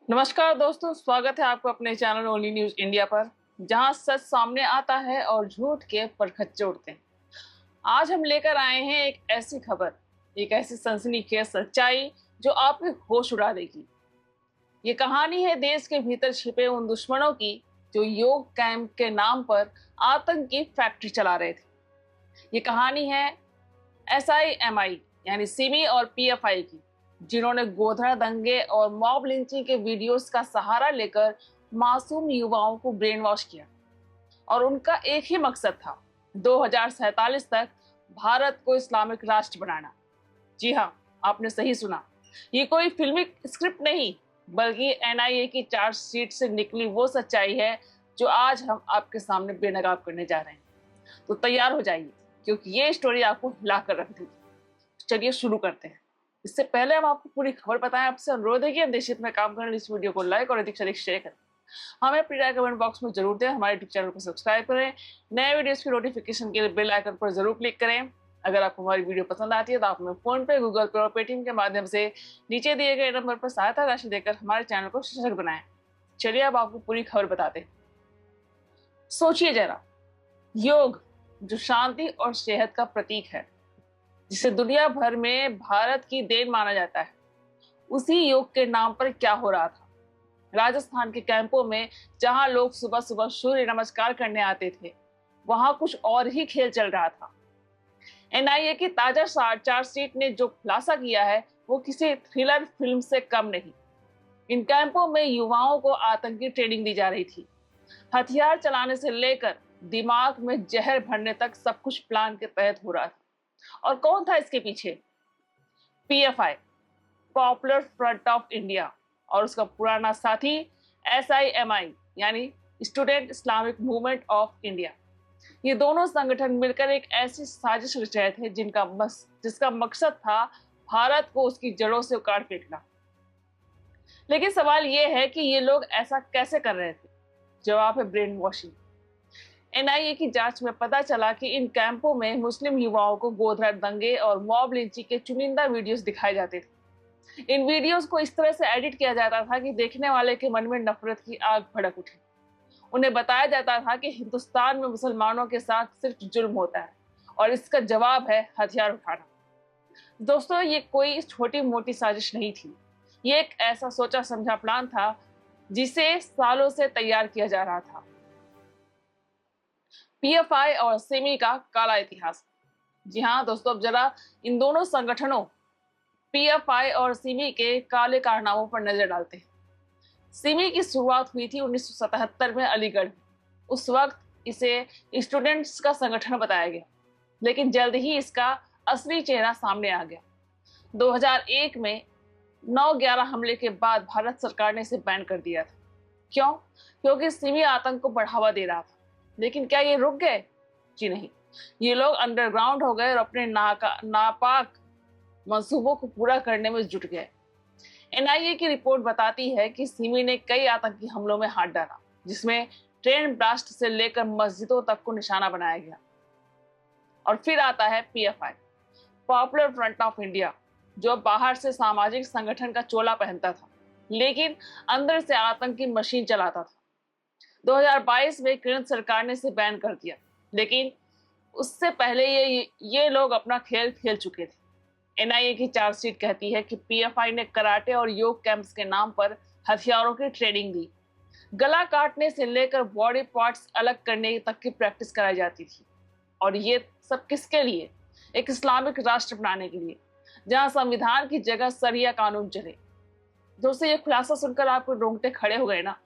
नमस्कार दोस्तों, स्वागत है आपको अपने चैनल ओनली न्यूज इंडिया पर, जहां सच सामने आता है और झूठ के परखच्चे उड़ते हैं। आज हम लेकर आए हैं एक ऐसी खबर, एक ऐसी सनसनीखेज सच्चाई जो आपके होश उड़ा देगी। ये कहानी है देश के भीतर छिपे उन दुश्मनों की जो योग कैंप के नाम पर आतंक की फैक्ट्री चला रहे थे। ये कहानी है SIMI यानी सिमी और PFI की, जिन्होंने गोधरा दंगे और मॉब लिंचिंग के वीडियोस का सहारा लेकर मासूम युवाओं को ब्रेन वॉश किया। और उनका एक ही मकसद था, 2047 तक भारत को इस्लामिक राष्ट्र बनाना। जी हाँ, आपने सही सुना। ये कोई फिल्मी स्क्रिप्ट नहीं, बल्कि NIA की चार्जशीट से निकली वो सच्चाई है जो आज हम आपके सामने बेनकाब करने जा रहे हैं। तो तैयार हो जाइए, क्योंकि ये स्टोरी आपको हिला कर रख देगी। चलिए शुरू करते हैं। इससे पहले हम आपको पूरी खबर बताएं, आपसे अनुरोध है कि हम देश हित में काम करने इस वीडियो को लाइक और अधिक से अधिक शेयर करें। हमें अपनी राय कमेंट बॉक्स में जरूर दें। हमारे यूट्यूब चैनल को सब्सक्राइब करें। नए वीडियोस की नोटिफिकेशन के लिए बेल आइकन पर जरूर क्लिक करें। अगर आपको हमारी वीडियो पसंद आती है तो आप हमें फोन पे, गूगल पे और पेटीएम के माध्यम से नीचे दिए गए नंबर पर सहायता राशि देकर हमारे चैनल को सशक्त बनाएं। चलिए अब आपको पूरी खबर बताते हैं। सोचिए जरा, योग जो शांति और सेहत का प्रतीक है, जिसे दुनिया भर में भारत की देन माना जाता है, उसी योग के नाम पर क्या हो रहा था। राजस्थान के कैंपों में जहां लोग सुबह सुबह सूर्य नमस्कार करने आते थे, वहां कुछ और ही खेल चल रहा था। NIA की ताजा चार्जशीट ने जो खुलासा किया है वो किसी थ्रिलर फिल्म से कम नहीं। इन कैंपों में युवाओं को आतंकी ट्रेनिंग दी जा रही थी। हथियार चलाने से लेकर दिमाग में जहर भरने तक सब कुछ प्लान के तहत हो रहा था। और कौन था इसके पीछे? PFI, popular front of India, और उसका पुराना साथी SIMI यानी student Islamic movement of India. ये दोनों संगठन मिलकर एक ऐसी साजिश रच रहे थे जिसका मकसद था भारत को उसकी जड़ों से उखाड़ फेंकना। लेकिन सवाल ये है कि ये लोग ऐसा कैसे कर रहे थे? जवाब है ब्रेन वॉशिंग। NIA की जांच में पता चला कि इन कैंपों में मुस्लिम युवाओं को गोधरा दंगे और मॉब लिंचिंग के चुनिंदा वीडियोस दिखाए जाते थे। इन वीडियोस को इस तरह से एडिट किया जाता था कि देखने वाले के मन में नफरत की आग भड़क उठे। उन्हें बताया जाता था कि हिंदुस्तान में मुसलमानों के साथ सिर्फ जुल्म होता है और इसका जवाब है हथियार उठाना। दोस्तों, ये कोई छोटी मोटी साजिश नहीं थी। ये एक ऐसा सोचा समझा प्लान था जिसे सालों से तैयार किया जा रहा था। PFI और सिमी का काला इतिहास। जी हाँ दोस्तों, अब जरा इन दोनों संगठनों PFI और सिमी के काले कारनामों पर नजर डालते हैं। सिमी की शुरुआत हुई थी 1977 में अलीगढ़ में। उस वक्त इसे स्टूडेंट्स का संगठन बताया गया, लेकिन जल्द ही इसका असली चेहरा सामने आ गया। 2001 में 9/11 हमले के बाद भारत सरकार ने इसे बैन कर दिया था। क्यों? क्योंकि सिमी आतंक को बढ़ावा दे रहा था। लेकिन क्या ये रुक गए? जी नहीं, ये लोग अंडरग्राउंड हो गए और अपने नापाक मंसूबों को पूरा करने में जुट गए। NIA की रिपोर्ट बताती है कि सिमी ने कई आतंकी हमलों में हाथ डाला, जिसमें ट्रेन ब्लास्ट से लेकर मस्जिदों तक को निशाना बनाया गया। और फिर आता है PFI, popular front of India, जो बाहर से सामाजिक संगठन का चोला पहनता था, लेकिन अंदर से आतंक की मशीन चलाता था। 2022 में केंद्र सरकार ने इसे बैन कर दिया, लेकिन उससे पहले ये लोग अपना खेल खेल चुके थे। NIA की चार्जशीट कहती है कि PFI ने कराटे और योग कैंप्स के नाम पर हथियारों की ट्रेनिंग दी। गला काटने से लेकर बॉडी पार्ट्स अलग करने तक की प्रैक्टिस कराई जाती थी। और ये सब किसके लिए? एक इस्लामिक राष्ट्र बनाने के लिए, जहां संविधान की जगह शरिया कानून चले। दोस्तों, ये खुलासा सुनकर आपको रोंगटे खड़े हो गए ना?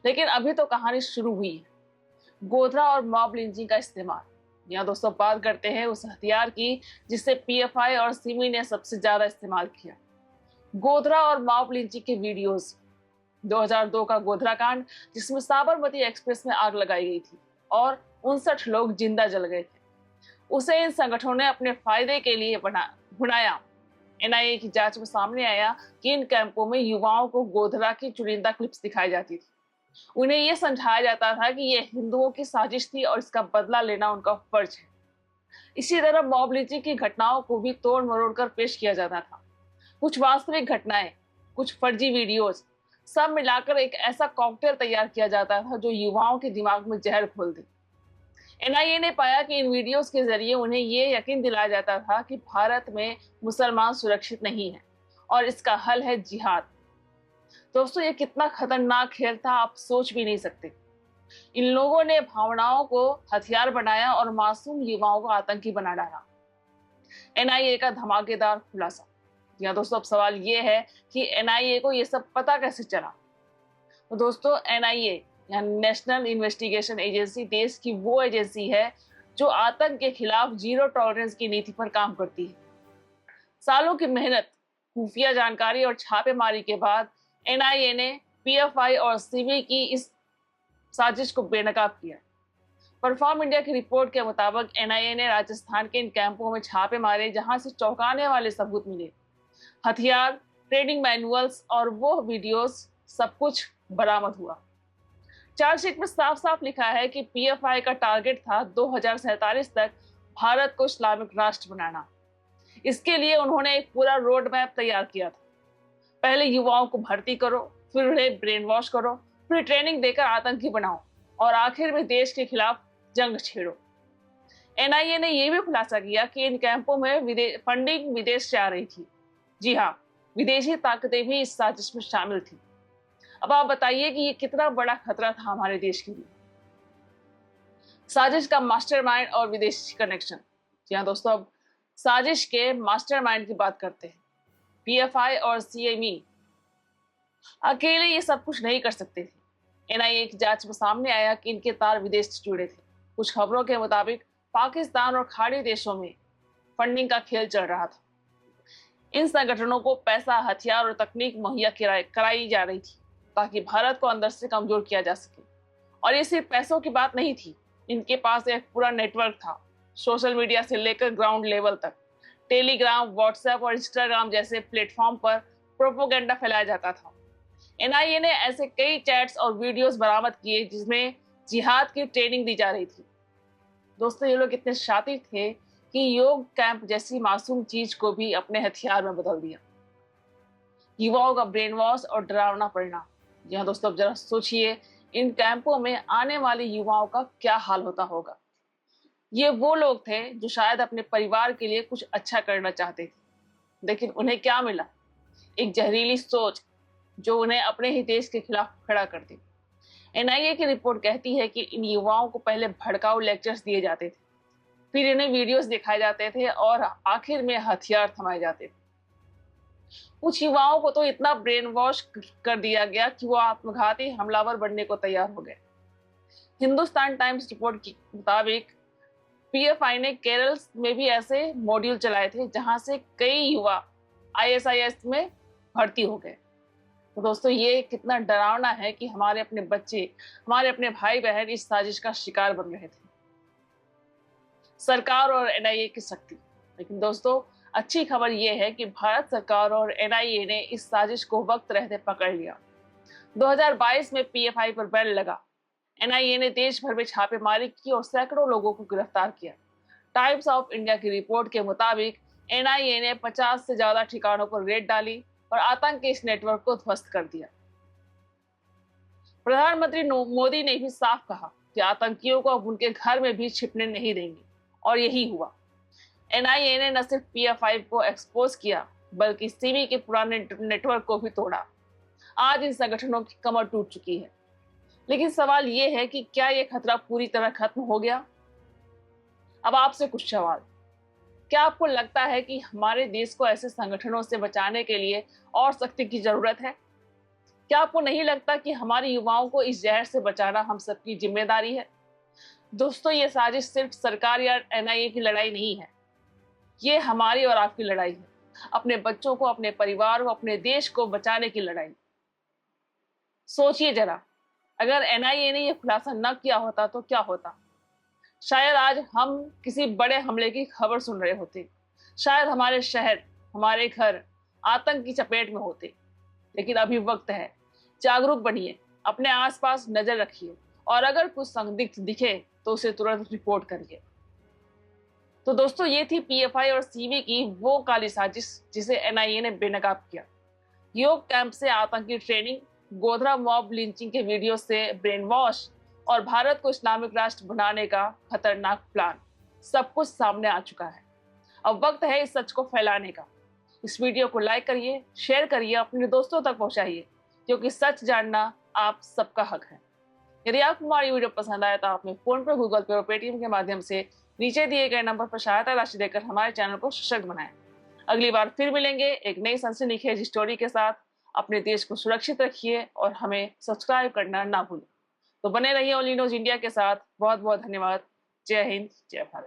लेकिन अभी तो कहानी शुरू हुई है। गोधरा और मॉब लिंचिंग का इस्तेमाल। यहाँ दोस्तों बात करते हैं उस हथियार की जिसे PFI और सिमी ने सबसे ज्यादा इस्तेमाल किया। गोधरा और मॉब लिंचिंग के वीडियोस। 2002 का गोधरा कांड, जिसमें साबरमती एक्सप्रेस में आग लगाई गई थी और 59 लोग जिंदा जल गए थे, उसे इन संगठनों ने अपने फायदे के लिए बनाया। NIA की जांच में सामने आया कि इन कैंपों में युवाओं को गोधरा की चुनिंदा क्लिप्स दिखाई जाती थी। उन्हें यह समझाया जाता था कि यह हिंदुओं की साजिश थी और इसका बदला लेना उनका फर्ज है। इसी तरह मॉब लिंचिंग की घटनाओं को भी तोड़ मरोड़ कर पेश किया जाता था। कुछ वास्तविक घटनाएं, कुछ फर्जी वीडियोस, सब मिलाकर एक ऐसा कॉकटेल तैयार किया जाता था जो युवाओं के दिमाग में जहर घोल दे। एनआईए ने पाया कि इन वीडियोस के जरिए उन्हें ये यकीन दिलाया जाता था कि भारत में मुसलमान सुरक्षित नहीं है और इसका हल है जिहाद। दोस्तों, ये कितना खतरनाक खेल था आप सोच भी नहीं सकते। इन लोगों ने भावनाओं को हथियार बनाया और मासूम युवाओं को आतंकी बना डाला। एनआईए का धमाकेदार खुलासा। यहाँ दोस्तों अब सवाल ये है कि एनआईए को ये सब पता कैसे चला। तो दोस्तों, एनआईए या नेशनल इन्वेस्टिगेशन एजेंसी देश की वो एजेंसी है जो आतंक के खिलाफ जीरो टॉलरेंस की नीति पर काम करती है। सालों की मेहनत, खुफिया जानकारी और छापेमारी के बाद एनआईए ने पीएफआई और सीबी की इस साजिश को बेनकाब किया। परफॉर्म इंडिया की रिपोर्ट के मुताबिक एनआईए ने राजस्थान के इन कैंपों में छापे मारे जहां से चौंकाने वाले सबूत मिले। हथियार, ट्रेनिंग मैनुअल्स और वो वीडियोस, सब कुछ बरामद हुआ। चार्जशीट में साफ साफ लिखा है कि पीएफआई का टारगेट था 2047 तक भारत को इस्लामिक राष्ट्र बनाना। इसके लिए उन्होंने एक पूरा रोड मैप तैयार किया था। पहले युवाओं को भर्ती करो, फिर उन्हें ब्रेन वॉश करो, फिर ट्रेनिंग देकर आतंकी बनाओ और आखिर में देश के खिलाफ जंग छेड़ो। एनआईए ने यह भी खुलासा किया कि इन कैंपों में फंडिंग विदेश से आ रही थी। जी हाँ, विदेशी ताकतें भी इस साजिश में शामिल थी। अब आप बताइए कि ये कितना बड़ा खतरा था हमारे देश के लिए। साजिश का मास्टरमाइंड और विदेशी कनेक्शन। जी हाँ दोस्तों, अब साजिश के मास्टरमाइंड की बात करते हैं। पीएफआई और सीएमई अकेले ये सब कुछ नहीं कर सकते थे। एनआईए की जांच में सामने आया कि इनके तार विदेश से जुड़े थे। कुछ खबरों के मुताबिक पाकिस्तान और खाड़ी देशों में फंडिंग का खेल चल रहा था। इन संगठनों को पैसा, हथियार और तकनीक मुहैया कराई जा रही थी ताकि भारत को अंदर से कमजोर किया जा सके। और ये सिर्फ पैसों की बात नहीं थी, इनके पास एक पूरा नेटवर्क था। सोशल मीडिया से लेकर ग्राउंड लेवल तक टेलीग्राम, व्हाट्सएप और इंस्टाग्राम जैसे प्लेटफॉर्म पर प्रोपोगेंडा फैलाया जाता था। एनआईए ने ऐसे कई चैट्स और वीडियोस बरामद किए जिसमें जिहाद की ट्रेनिंग दी जा रही थी। दोस्तों, ये लोग इतने शातिर थे कि योग कैंप जैसी मासूम चीज को भी अपने हथियार में बदल दिया। युवाओं का ब्रेन वॉश और डरावना परिणाम। जी हाँ दोस्तों, अब जरा सोचिए इन कैंपों में आने वाले युवाओं का क्या हाल होता होगा। ये वो लोग थे जो शायद अपने परिवार के लिए कुछ अच्छा करना चाहते थे, लेकिन उन्हें क्या मिला? एक जहरीली सोच जो उन्हें अपने ही देश के खिलाफ खड़ा कर दी। एनआईए की रिपोर्ट कहती है कि इन युवाओं को पहले भड़काऊ लेक्चर्स दिए जाते थे, फिर इन्हें वीडियोस दिखाए जाते थे और आखिर में हथियार थमाए जाते थे। कुछ युवाओं को तो इतना ब्रेन वॉश कर दिया गया कि वो आत्मघाती हमलावर बनने को तैयार हो गए। हिंदुस्तान टाइम्स रिपोर्ट के मुताबिक पीएफआई ने केरल में भी ऐसे मॉड्यूल चलाए थे जहां से कई युवा आईएसआईएस में भर्ती हो गए। तो दोस्तों, ये कितना डरावना है कि हमारे अपने बच्चे, हमारे अपने भाई बहन इस साजिश का शिकार बन रहे थे। सरकार और एनआईए की शक्ति। लेकिन दोस्तों, अच्छी खबर यह है कि भारत सरकार और एनआईए ने इस साजिश को वक्त रहते पकड़ लिया। 2022 में पीएफआई पर बैन लगा। एनआईए ने देश भर में छापेमारी की और सैकड़ों लोगों को गिरफ्तार किया। टाइम्स ऑफ इंडिया की रिपोर्ट के मुताबिक एनआईए ने 50 से ज्यादा ठिकानों पर रेड डाली और आतंक के इस नेटवर्क को ध्वस्त कर दिया। प्रधानमंत्री मोदी ने भी साफ कहा कि आतंकियों को अब उनके घर में भी छिपने नहीं देंगे, और यही हुआ। एनआईए ने न सिर्फ पीएफआई को एक्सपोज किया बल्कि सीबी के पुराने नेटवर्क को भी तोड़ा। आज इन संगठनों की कमर टूट चुकी है। लेकिन सवाल यह है कि क्या यह खतरा पूरी तरह खत्म हो गया? अब आपसे कुछ सवाल। क्या आपको लगता है कि हमारे देश को ऐसे संगठनों से बचाने के लिए और सख्ती की जरूरत है? क्या आपको नहीं लगता कि हमारे युवाओं को इस जहर से बचाना हम सबकी जिम्मेदारी है? दोस्तों, ये साजिश सिर्फ सरकार या एनआईए की लड़ाई नहीं है, ये हमारी और आपकी लड़ाई है। अपने बच्चों को, अपने परिवार को, अपने देश को बचाने की लड़ाई। सोचिए जरा, अगर एनआईए ने यह खुलासा न किया होता तो क्या होता? शायद आज हम किसी बड़े हमले की खबर सुन रहे होते। शायद हमारे शहर, हमारे घर आतंक की चपेट में होते। लेकिन अभी वक्त है, जागरूक बनिए, अपने आसपास नजर रखिए और अगर कुछ संदिग्ध दिखे तो उसे तुरंत रिपोर्ट करिए। तो दोस्तों, ये थी पीएफआई और सीबी की वो काली साजिश जिसे एनआईए ने बेनकाब किया। योग कैंप से आतंकी ट्रेनिंग, गोधरा मॉब लिंचिंग के वीडियो से ब्रेन वॉश और भारत को इस्लामिक राष्ट्र बनाने का खतरनाक प्लान, सब कुछ सामने आ चुका है। अब वक्त है इस सच को फैलाने का। इस वीडियो को लाइक करिए, शेयर करिए, अपने दोस्तों तक पहुंचाइए, क्योंकि सच जानना आप सबका हक है। यदि आपको हमारी वीडियो पसंद आए तो आप अपने फोन पर, गूगल पे और पेटीएम के माध्यम से नीचे दिए गए नंबर पर सहायता राशि देकर हमारे चैनल को सशक्त बनाएं। अगली बार फिर मिलेंगे एक नई सनसनीखेज स्टोरी के साथ। अपने देश को सुरक्षित रखिए और हमें सब्सक्राइब करना ना भूलें। तो बने रहिए ओनली न्यूज इंडिया के साथ। बहुत बहुत धन्यवाद। जय हिंद, जय भारत।